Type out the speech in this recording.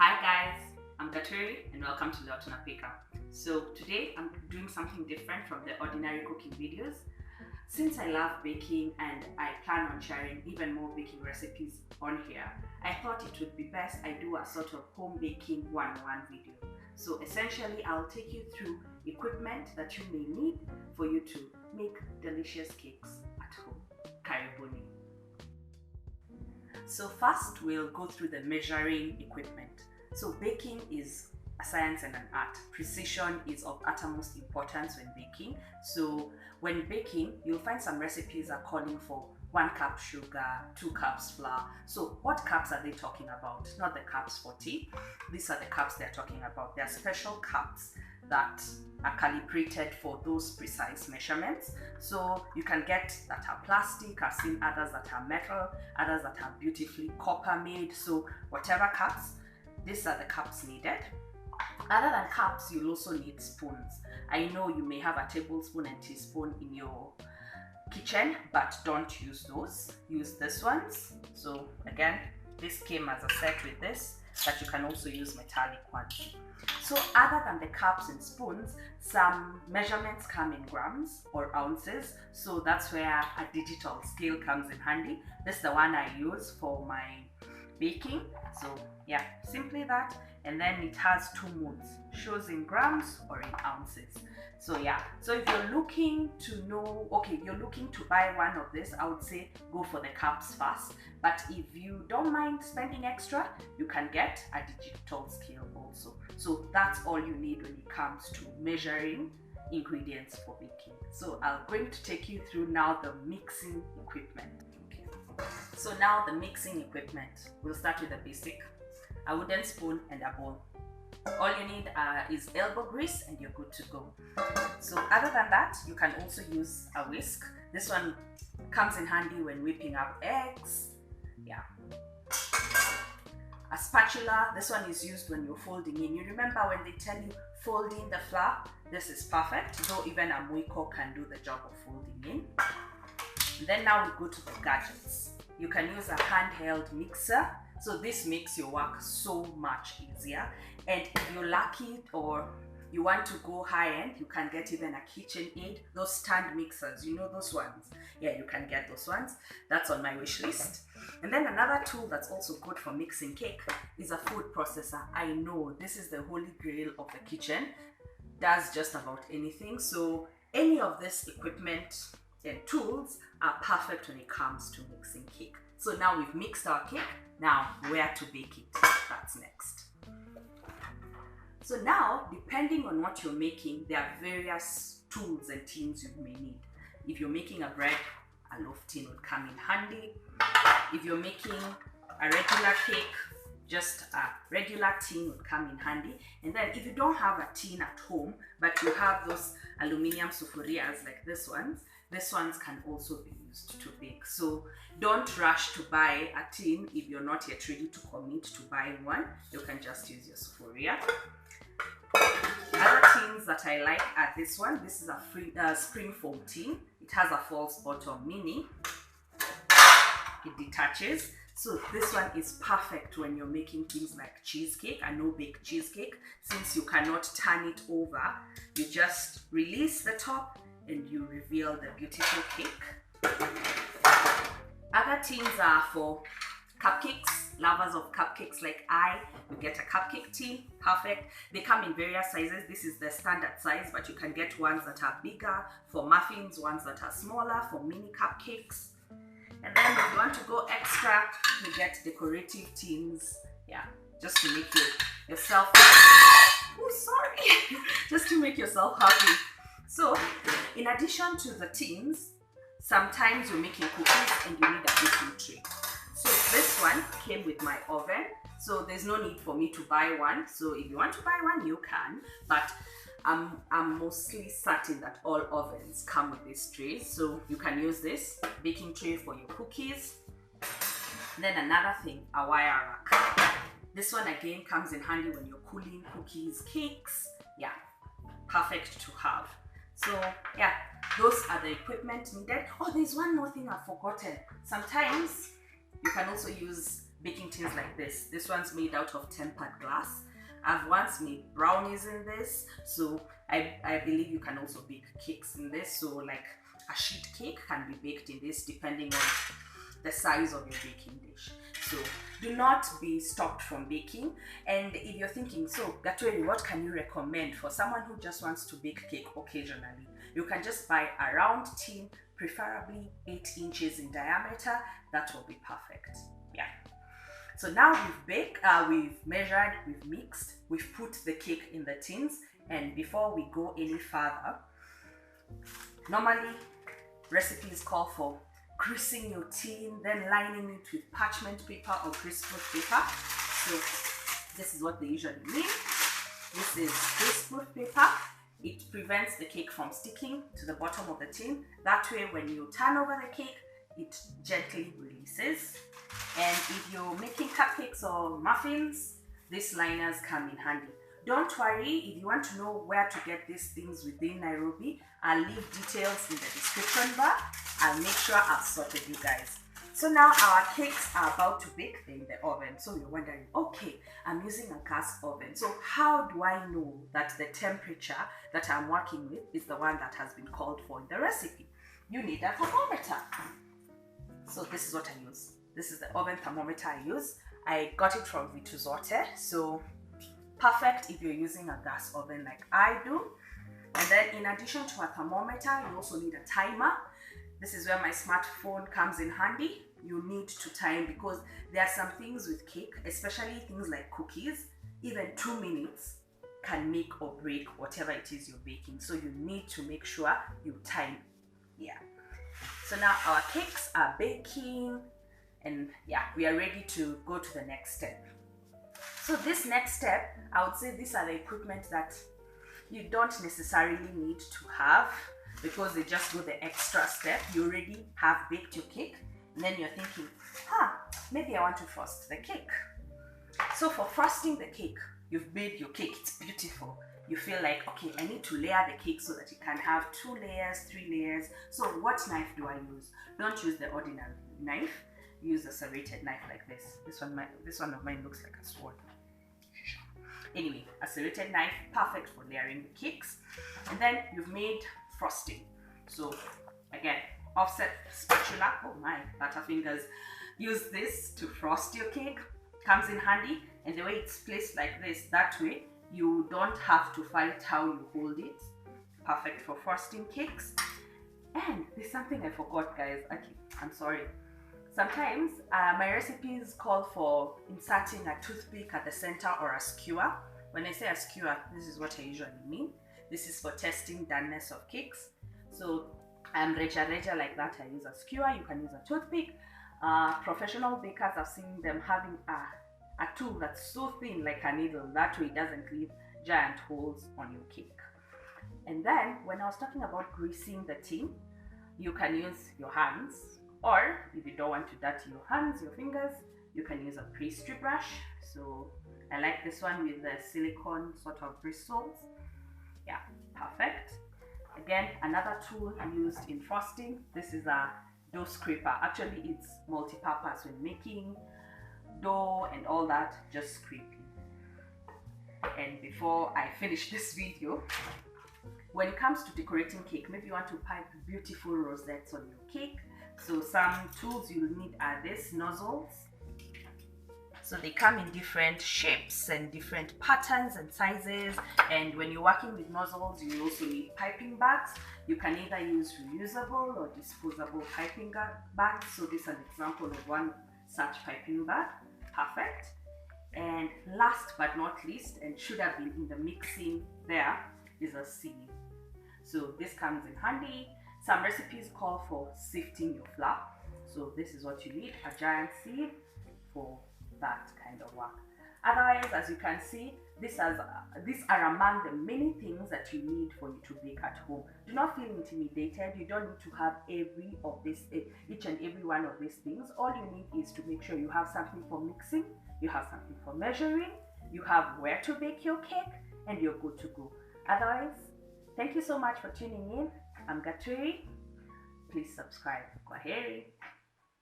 Hi guys, I'm Gaturi and welcome to Tunapika. So today I'm doing something different from the ordinary cooking videos. Since I love baking and I plan on sharing even more baking recipes on here, I thought it would be best I do a sort of home baking 101 video. So essentially I'll take you through equipment that you may need for you to make delicious cakes at home. Karibuni. So first we'll go through the measuring equipment. So baking is a science and an art. Precision is of utmost importance when baking. So when baking, you'll find some recipes are calling for 1 cup sugar, 2 cups flour. So what cups are they talking about? Not the cups for tea. These are the cups they're talking about. They're special cups that are calibrated for those precise measurements. So you can get that are plastic, I've seen others that are metal, others that are beautifully copper made. So whatever cups, these are the cups needed. Other than cups, you'll also need spoons. I know you may have a tablespoon and teaspoon in your kitchen, but don't use those. Use these ones. So again, this came as a set with this, but you can also use metallic ones. So other than the cups and spoons, some measurements come in grams or ounces. So that's where a digital scale comes in handy. This is the one I use for my baking. So yeah, simply that. And then it has 2 modes, shows in grams or in ounces. So yeah, so if you're looking to know, okay, you're looking to buy one of this, I would say go for the cups first. But if you don't mind spending extra, you can get a digital scale also. So that's all you need when it comes to measuring ingredients for baking. So I'm going to take you through now the mixing equipment. Okay. So now the mixing equipment, we'll start with the basic. A wooden spoon and a bowl. All you need is elbow grease and you're good to go. So other than that, you can also use a whisk. This one comes in handy when whipping up eggs. Yeah. A spatula, this one is used when you're folding in. You remember when they tell you fold in the flour? This is perfect, though even a muiko can do the job of folding in. And then now we go to the gadgets. You can use a handheld mixer. So this makes your work so much easier. And if you're lucky or you want to go high end, you can get even a KitchenAid, those stand mixers, you know those ones. Yeah, you can get those ones. That's on my wish list. And then another tool that's also good for mixing cake is a food processor. I know this is the holy grail of the kitchen. Does just about anything. So any of this equipment and tools are perfect when it comes to mixing cake. So now we've mixed our cake. Now, where to bake it? That's next. So now, depending on what you're making, there are various tools and tins you may need. If you're making a bread, a loaf tin would come in handy. If you're making a regular cake, just a regular tin would come in handy. And then if you don't have a tin at home, but you have those aluminium sufurias like these ones can also be used to bake. So don't rush to buy a tin if you're not yet ready to commit to buying one. You can just use your sufuria. Other tins that I like are this one. This is a spring foam tin. It has a false bottom, meaning it detaches. So this one is perfect when you're making things like cheesecake, a no-bake cheesecake. Since you cannot turn it over, you just release the top and you reveal the beautiful cake. Other tins are for cupcakes, lovers of cupcakes like you get a cupcake tin, perfect. They come in various sizes. This is the standard size, but you can get ones that are bigger for muffins, ones that are smaller for mini cupcakes. And then if you want to go extra, you get decorative tins, yeah, just to make yourself, just to make yourself happy. So, in addition to the tins, sometimes you're making cookies and you need a baking tray. So this one came with my oven, so there's no need for me to buy one. So if you want to buy one, you can, but I'm mostly certain that all ovens come with this tray. So you can use this baking tray for your cookies. And then another thing, a wire rack. This one again comes in handy when you're cooling cookies, cakes. Yeah, perfect to have. So yeah, those are the equipment needed. Oh, there's one more thing I've forgotten. Sometimes you can also use baking tins like this. This one's made out of tempered glass. I've once made brownies in this, so I believe you can also bake cakes in this. So like a sheet cake can be baked in this depending on the size of your baking dish. So do not be stopped from baking. And if you're thinking, so Gatweri, what can you recommend for someone who just wants to bake cake occasionally? You can just buy a round tin, preferably 8 inches in diameter. That will be perfect. Yeah. So now we've baked, we've measured, we've mixed, we've put the cake in the tins. And before we go any further, normally recipes call for greasing your tin, then lining it with parchment paper or greaseproof paper. So this is what they usually mean. This is greaseproof paper. It prevents the cake from sticking to the bottom of the tin. That way when you turn over the cake, it gently releases. And if you're making cupcakes or muffins, these liners come in handy. Don't worry, if you want to know where to get these things within Nairobi, I'll leave details in the description bar. I'll make sure I've sorted you guys. So now our cakes are about to bake in the oven. So you're wondering, okay, I'm using a gas oven. So how do I know that the temperature that I'm working with is the one that has been called for in the recipe? You need a thermometer. So this is what I use. This is the oven thermometer I use. I got it from Vitu Zote. So perfect if you're using a gas oven like I do. And then in addition to a thermometer, you also need a timer. This is where my smartphone comes in handy. You need to time because there are some things with cake, especially things like cookies, even 2 minutes can make or break whatever it is you're baking. So you need to make sure you time. Yeah. So now our cakes are baking and yeah, we are ready to go to the next step. So this next step, I would say these are the equipment that you don't necessarily need to have because they just go the extra step. You already have baked your cake and then you're thinking, maybe I want to frost the cake. So for frosting the cake, you've made your cake, it's beautiful. You feel like, okay, I need to layer the cake so that it can have 2 layers, 3 layers. So what knife do I use? Don't use the ordinary knife. Use a serrated knife like this. This one of mine looks like a sword. Anyway, a serrated knife, perfect for layering the cakes. And then you've made frosting. So again, offset spatula, oh my, butterfingers. Use this to frost your cake, comes in handy. And the way it's placed like this, that way, you don't have to fight how you hold it. Perfect for frosting cakes. And there's something I forgot, guys. Okay, I'm sorry. Sometimes my recipes call for inserting a toothpick at the center or a skewer. When I say a skewer, this is what I usually mean. This is for testing doneness of cakes. So reja like that, I use a skewer. You can use a toothpick. Professional bakers, I've seen them having a tool that's so thin like a needle. That way it doesn't leave giant holes on your cake. And then when I was talking about greasing the tin, you can use your hands. Or if you don't want to dirty your hands, your fingers, you can use a pastry brush. So I like this one with the silicone sort of bristles. Yeah, perfect. Again, another tool used in frosting. This is a dough scraper. Actually, it's multi-purpose when making dough and all that, just scraping. And before I finish this video, when it comes to decorating cake, maybe you want to pipe beautiful rosettes on your cake. So some tools you'll need are these nozzles. So they come in different shapes and different patterns and sizes. And when you're working with nozzles, you also need piping bags. You can either use reusable or disposable piping bags. So this is an example of one such piping bag. Perfect. And last but not least, and should have been in the mixing there, is a sieve. So this comes in handy. Some recipes call for sifting your flour. So this is what you need, a giant sieve for that kind of work. Otherwise, as you can see, these are among the many things that you need for you to bake at home. Do not feel intimidated. You don't need to have each and every one of these things. All you need is to make sure you have something for mixing, you have something for measuring, you have where to bake your cake, and you're good to go. Otherwise, thank you so much for tuning in. I'm Gatweri. Please subscribe. Kwaheri.